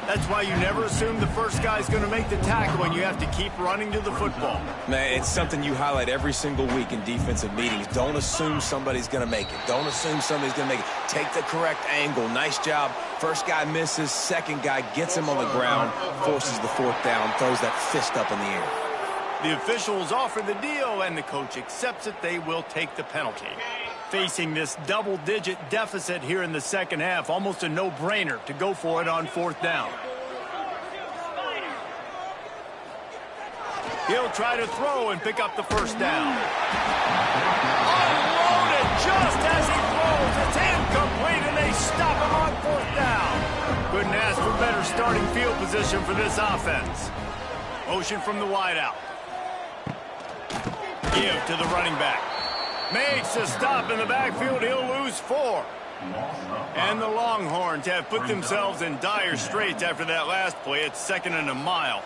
That's why you never assume the first guy's going to make the tackle, and you have to keep running to the football. Man, it's something you highlight every single week in defensive meetings. Don't assume somebody's going to make it. Don't assume somebody's going to make it. Take the correct angle. Nice job. First guy misses. Second guy gets him on the ground, forces the fourth down, throws that fist up in the air. The officials offer the deal, and the coach accepts it. They will take the penalty. Facing this double-digit deficit here in the second half, almost a no-brainer to go for it on fourth down. He'll try to throw and pick up the first down. Unloaded just as he throws. It's incomplete, and they stop him on fourth down. Couldn't ask for better starting field position for this offense. Motion from the wideout. Give to the running back. Makes a stop in the backfield. He'll lose 4. And the Longhorns have put themselves in dire straits after that last play. It's second and a mile.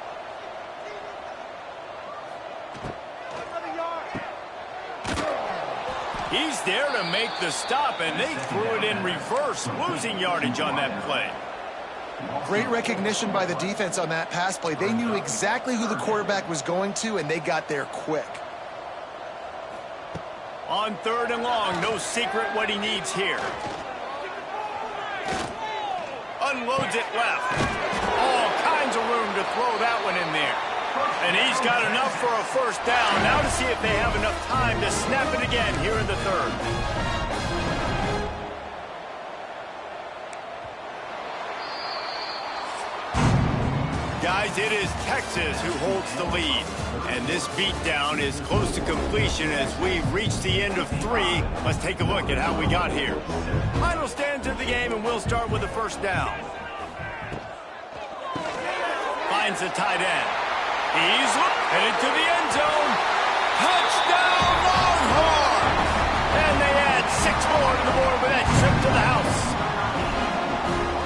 He's there to make the stop, and they threw it in reverse, losing yardage on that play. Great recognition by the defense on that pass play. They knew exactly who the quarterback was going to, and they got there quick. On third and long, no secret what he needs here. Unloads it left. All kinds of room to throw that one in there. And he's got enough for a first down. Now to see if they have enough time to snap it again here in the third. Guys, it is Texas who holds the lead. And this beatdown is close to completion as we've reached the end of 3. Let's take a look at how we got here. Final stands of the game, and we'll start with the first down. Finds the tight end. He's headed to the end zone. Touchdown, Longhorns! And they add 6 more to the board with that trip to the house.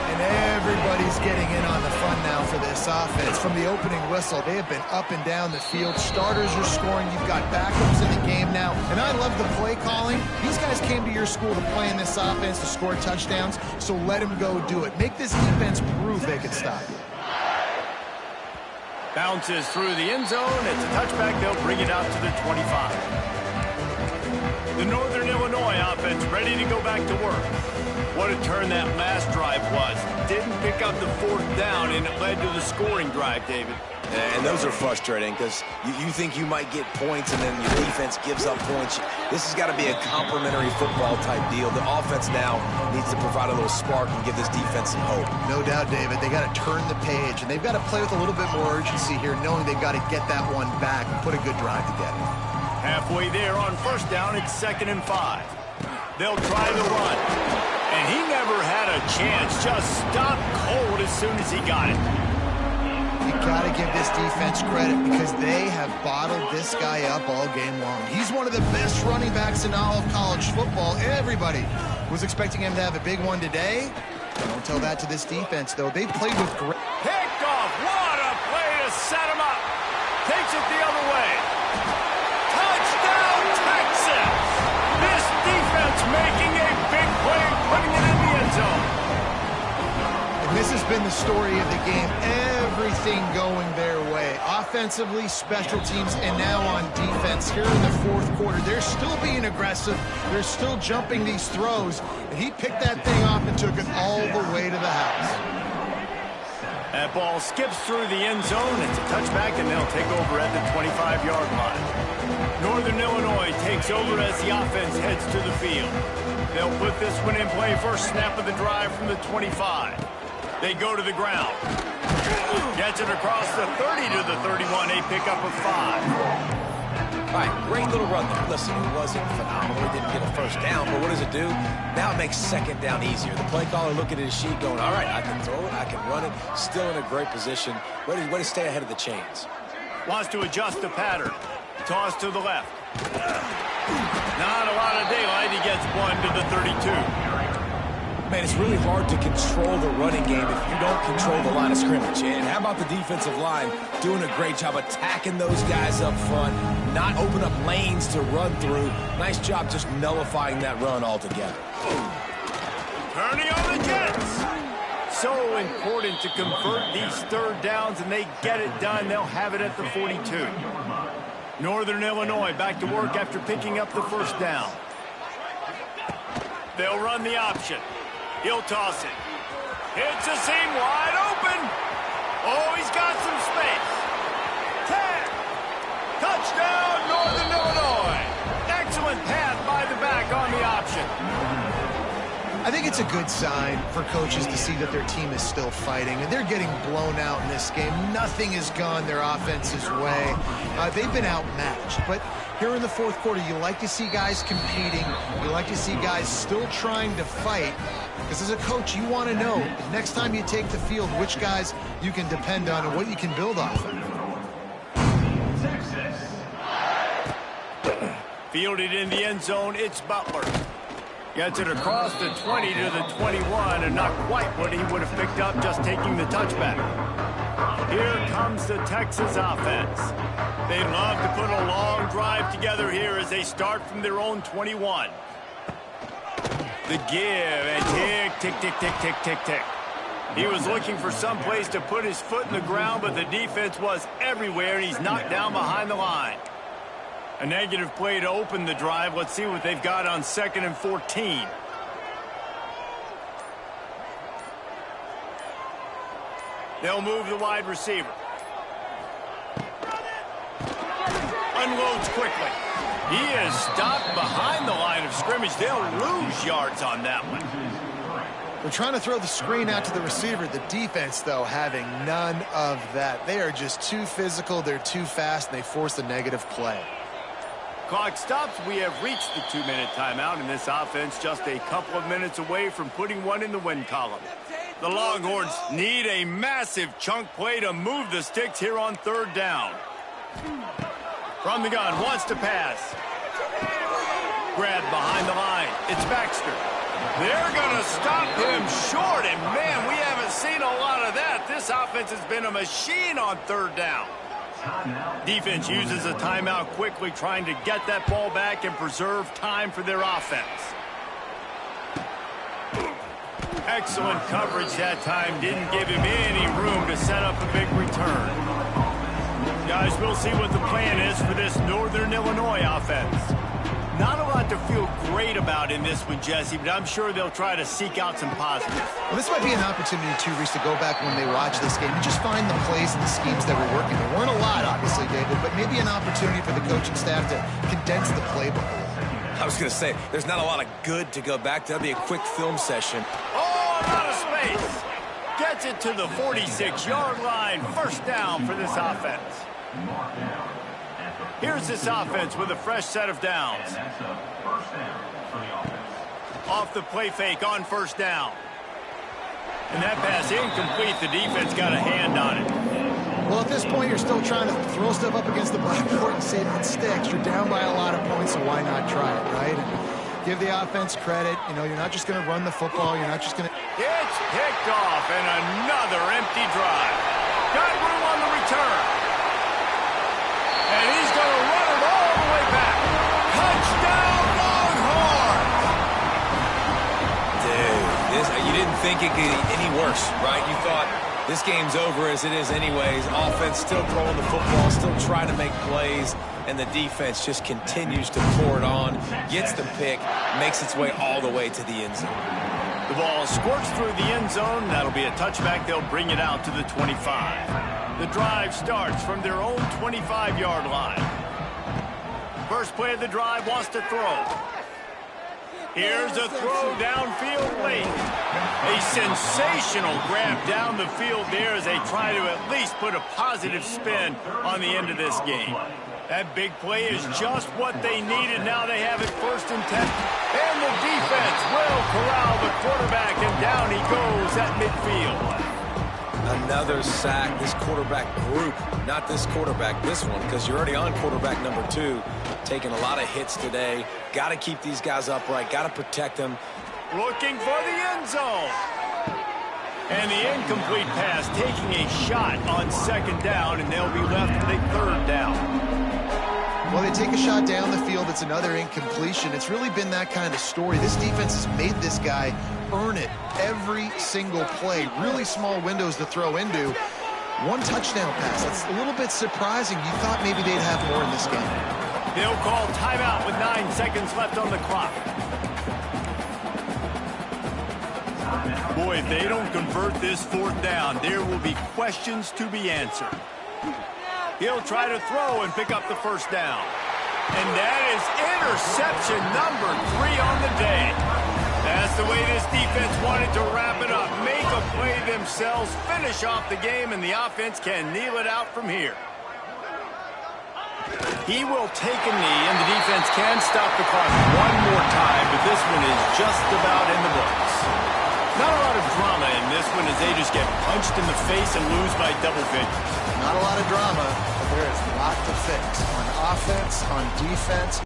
And everybody's getting in on the fun now for this offense. From the opening whistle, they have been up and down the field. Starters are scoring. You've got backups in the game now. And I love the play calling. These guys came to your school to play in this offense to score touchdowns, so let them go do it. Make this defense prove they can stop you. Bounces through the end zone. It's a touchback. They'll bring it out to the 25. The Northern Illinois offense ready to go back to work. What a turn that last drive was. Didn't pick up the fourth down, and it led to the scoring drive, David. And those are frustrating because you think you might get points and then your defense gives up points. This has got to be a complimentary football type deal. The offense now needs to provide a little spark and give this defense some hope. No doubt, David. They got to turn the page, and they've got to play with a little bit more urgency here, knowing they've got to get that one back and put a good drive together. Halfway there on first down, it's 2nd and 5. They'll try the run. And he never had a chance. Just stopped cold as soon as he got it. You got to give this defense credit because they have bottled this guy up all game long. He's one of the best running backs in all of college football. Everybody was expecting him to have a big one today. Don't tell that to this defense, though. They've played with great... Picked off. What a play to set him up. Takes it the other way. Touchdown, Texas. This defense making a big play, putting it in the end zone. And this has been the story of the game. Everything going their way. Offensively, special teams, and now on defense. Here in the fourth quarter, they're still being aggressive. They're still jumping these throws. And he picked that thing off and took it all the way to the house. That ball skips through the end zone. It's a touchback, and they'll take over at the 25-yard line. Northern Illinois takes over as the offense heads to the field. They'll put this one in play first snap of the drive from the 25. They go to the ground. Gets it across the 30 to the 31. A pickup of 5. All right, great little run there. Listen, it wasn't phenomenal. He didn't get a first down, but what does it do? Now it makes second down easier. The play caller looking at his sheet going, all right, I can throw it, I can run it. Still in a great position. Way to stay ahead of the chains. Wants to adjust the pattern. Toss to the left. Not a lot of daylight. He gets one to the 32. Man, it's really hard to control the running game if you don't control the line of scrimmage. And how about the defensive line doing a great job attacking those guys up front, not open up lanes to run through. Nice job just nullifying that run altogether. Turning on the Jets. So important to convert these third downs, and they get it done. They'll have it at the 42. Northern Illinois back to work after picking up the first down. They'll run the option. He'll toss it. Hits a seam wide open. Oh, he's got some space. 10. Touchdown, Northern Illinois. Excellent pass by the back on the option. I think it's a good sign for coaches to see that their team is still fighting, and they're getting blown out in this game. Nothing has gone their offense's way. They've been outmatched, but here in the fourth quarter, you like to see guys competing. You like to see guys still trying to fight, because as a coach, you want to know next time you take the field which guys you can depend on and what you can build off of. Fielded in the end zone, it's Butler. Gets it across the 20 to the 21, and not quite what he would have picked up just taking the touchback. Here comes the Texas offense. They love to put a long drive together here as they start from their own 21. The give, and tick, tick, tick, tick, tick, tick, tick. He was looking for some place to put his foot in the ground, but the defense was everywhere, and he's knocked down behind the line. A negative play to open the drive. Let's see what they've got on 2nd and 14. They'll move the wide receiver. Unloads quickly. He is stopped behind the line of scrimmage. They'll lose yards on that one. They're trying to throw the screen out to the receiver. The defense, though, having none of that. They are just too physical. They're too fast, and they force a negative play. Clock stops. We have reached the 2-minute timeout, and this offense just a couple of minutes away from putting one in the win column. The Longhorns need a massive chunk play to move the sticks here on 3rd down. From the gun, wants to pass. Grabbed behind the line. It's Baxter. They're going to stop him short, and man, we haven't seen a lot of that. This offense has been a machine on third down. Defense uses a timeout quickly, trying to get that ball back and preserve time for their offense. Excellent coverage that time. Didn't give him any room to set up a big return. Guys, we'll see what the plan is for this Northern Illinois offense. Not a lot to feel great about in this one, Jesse, but I'm sure they'll try to seek out some positives. Well, this might be an opportunity, too, Reese, to go back when they watch this game and just find the plays and the schemes that were working. There weren't a lot, obviously, David, but maybe an opportunity for the coaching staff to condense the playbook a little. I was going to say, there's not a lot of good to go back to. That'd be a quick film session. Oh, out of space. Gets it to the 46-yard line. First down for this offense. Here's this offense with a fresh set of downs. Off the play fake on first down. And that pass incomplete. The defense got a hand on it. Well, at this point, you're still trying to throw stuff up against the blackboard and see if it sticks. You're down by a lot of points, so why not try it, right? And give the offense credit. You know, you're not just going to run the football. You're not just going to... It's picked off, and another empty drive. Got room on the return. And he's going to run it all the way back. Touchdown, Longhorns! Dude, you didn't think it could get any worse, right? You thought this game's over as it is anyways. Offense still throwing the football, still trying to make plays, and the defense just continues to pour it on, gets the pick, makes its way all the way to the end zone. The ball squirts through the end zone. That'll be a touchback. They'll bring it out to the 25. The drive starts from their own 25-yard line. First play of the drive wants to throw. Here's a throw downfield late. A sensational grab down the field there as they try to at least put a positive spin on the end of this game. That big play is just what they needed. Now they have it 1st and 10. And the defense will corral the quarterback, and down he goes at midfield. Another sack. This quarterback group, not this quarterback, this one, because you're already on quarterback number 2, taking a lot of hits today. Got to keep these guys upright, got to protect them. Looking for the end zone. And the incomplete pass, taking a shot on 2nd down, and they'll be left with a 3rd down. Well, they take a shot down the field. It's another incompletion. It's really been that kind of story. This defense has made this guy earn it every single play. Really small windows to throw into. 1 touchdown pass. That's a little bit surprising. You thought maybe they'd have more in this game. They'll call timeout with 9 seconds left on the clock. Boy, if they don't convert this 4th down, there will be questions to be answered. He'll try to throw and pick up the 1st down. And that is interception number 3 on the day. That's the way this defense wanted to wrap it up. Make a play themselves, finish off the game, and the offense can kneel it out from here. He will take a knee, and the defense can stop the clock one more time, but this one is just about in the books. Not a lot of drama in this one as they just get punched in the face and lose by double figures. Not a lot of drama, but there is a lot to fix on offense, on defense.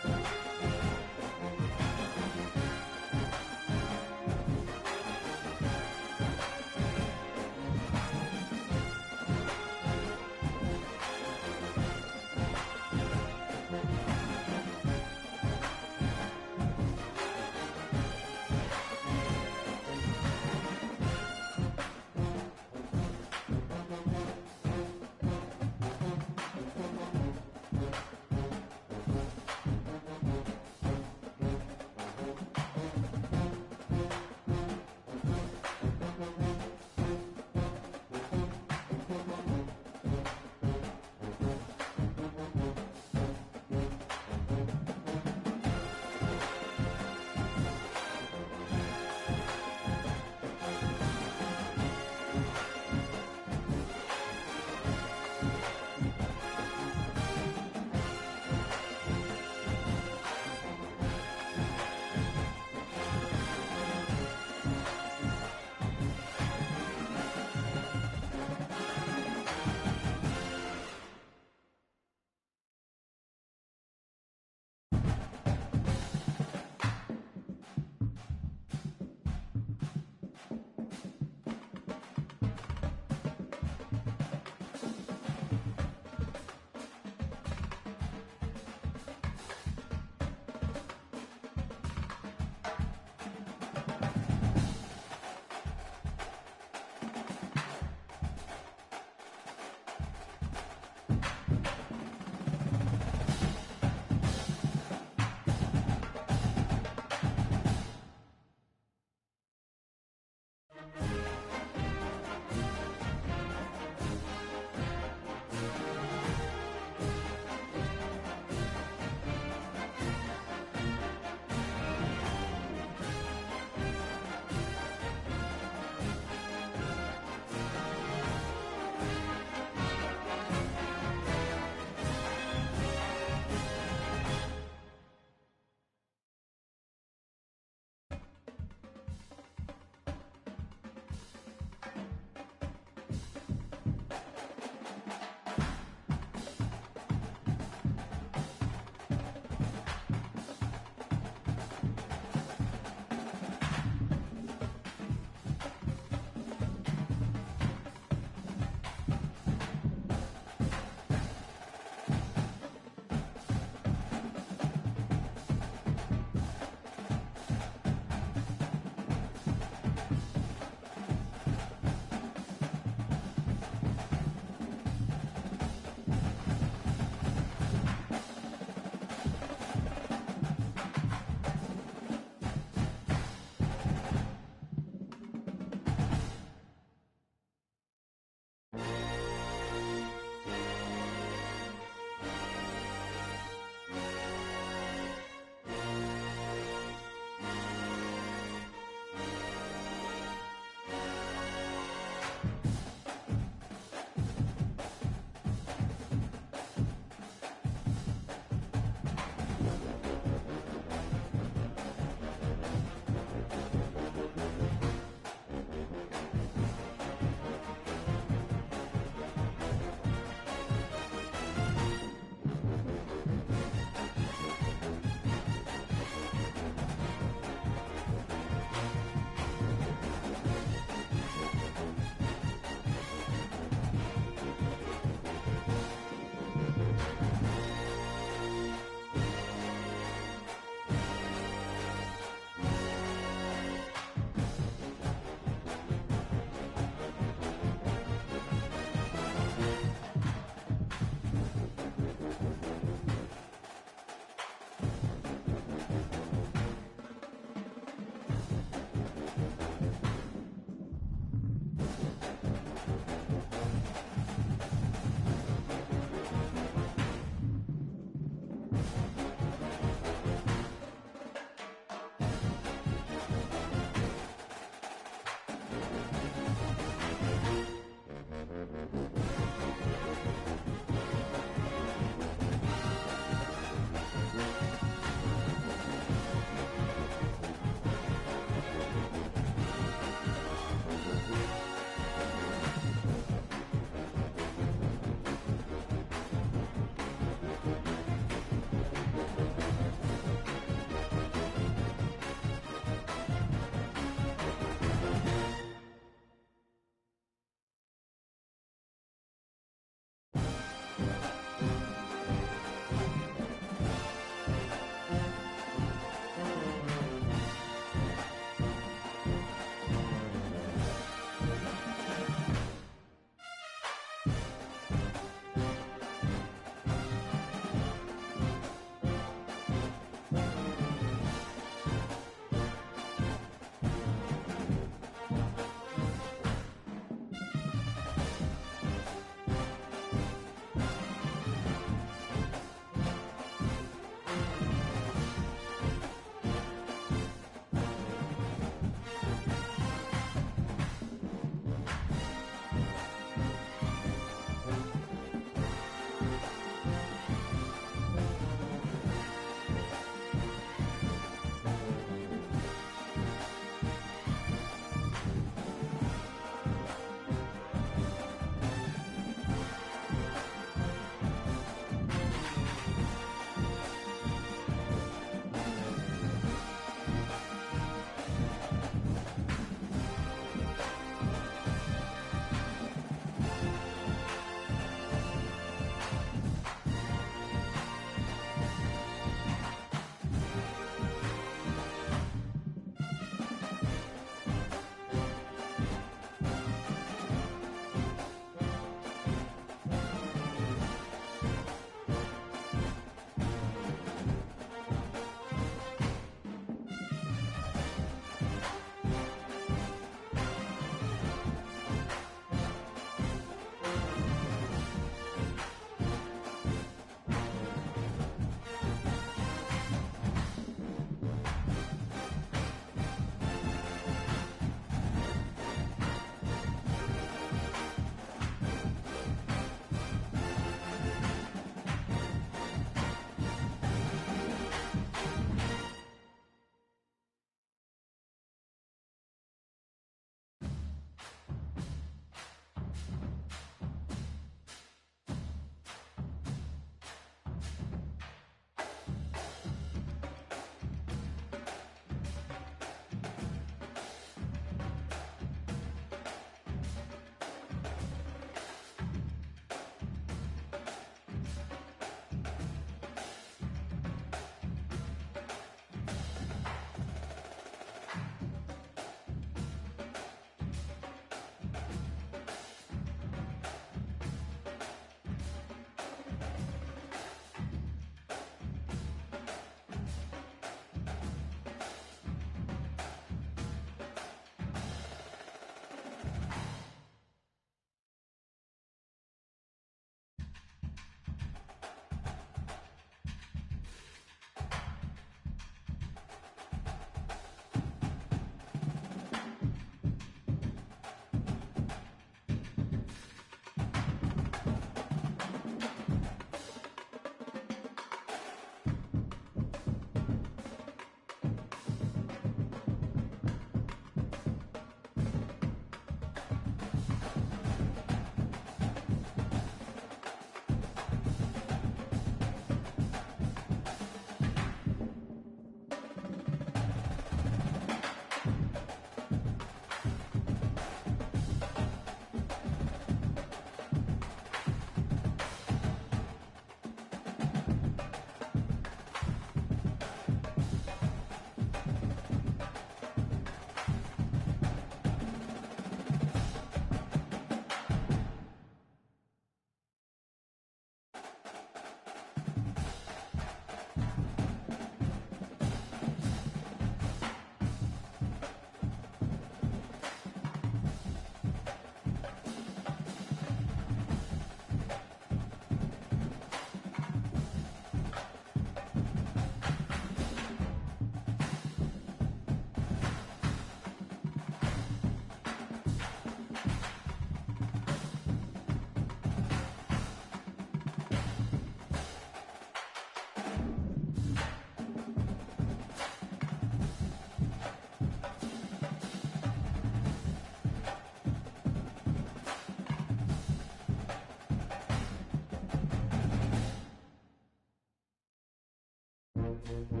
game.